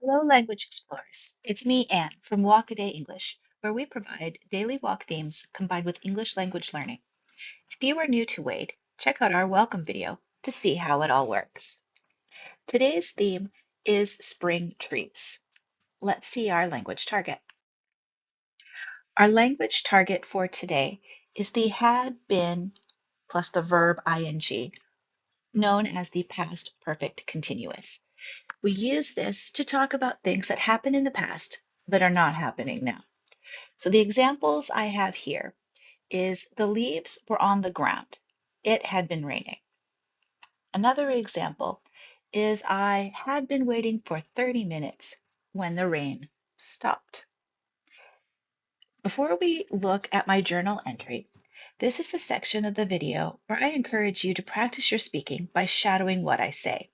Hello, Language Explorers. It's me, Anne, from Walk a Day English, where we provide daily walk themes combined with English language learning. If you are new to Wade, check out our welcome video to see how it all works. Today's theme is spring trees. Let's see our language target. Our language target for today is the had been plus the verb ing, known as the past perfect continuous. We use this to talk about things that happened in the past but are not happening now. So the examples I have here is the leaves were on the ground. It had been raining. Another example is I had been waiting for 30 minutes when the rain stopped. Before we look at my journal entry, this is the section of the video where I encourage you to practice your speaking by shadowing what I say.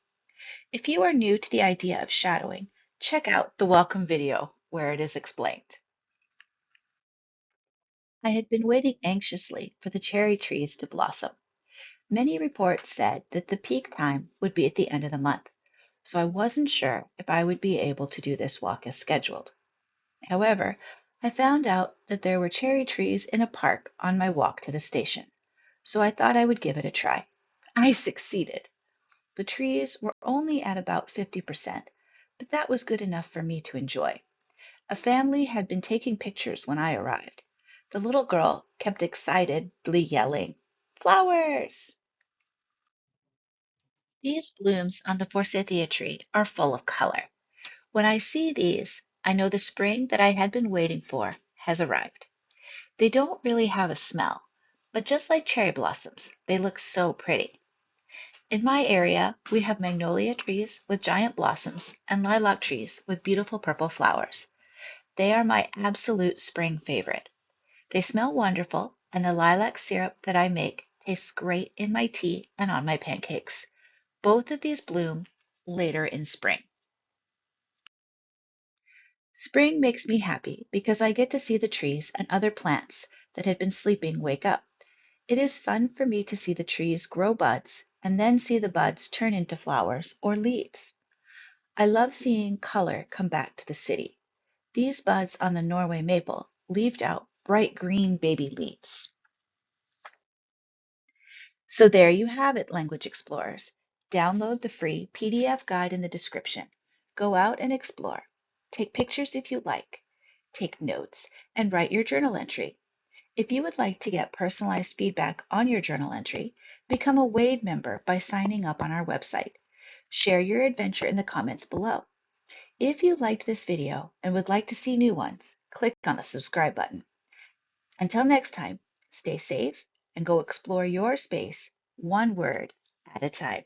If you are new to the idea of shadowing, check out the welcome video where it is explained. I had been waiting anxiously for the cherry trees to blossom. Many reports said that the peak time would be at the end of the month, so I wasn't sure if I would be able to do this walk as scheduled. However, I found out that there were cherry trees in a park on my walk to the station, so I thought I would give it a try. I succeeded. The trees were only at about 50%, but that was good enough for me to enjoy. A family had been taking pictures when I arrived. The little girl kept excitedly yelling, "Flowers!" These blooms on the forsythia tree are full of color. When I see these, I know the spring that I had been waiting for has arrived. They don't really have a smell, but just like cherry blossoms, they look so pretty. In my area, we have magnolia trees with giant blossoms and lilac trees with beautiful purple flowers. They are my absolute spring favorite. They smell wonderful, and the lilac syrup that I make tastes great in my tea and on my pancakes. Both of these bloom later in spring. Spring makes me happy because I get to see the trees and other plants that had been sleeping wake up. It is fun for me to see the trees grow buds and then see the buds turn into flowers or leaves. I love seeing color come back to the city. These buds on the Norway maple leaved out bright green baby leaves. So there you have it, Language Explorers. Download the free PDF guide in the description. Go out and explore. Take pictures if you like. Take notes and write your journal entry. If you would like to get personalized feedback on your journal entry, become a Wade member by signing up on our website. Share your adventure in the comments below. If you liked this video and would like to see new ones, click on the subscribe button. Until next time, stay safe and go explore your space one word at a time.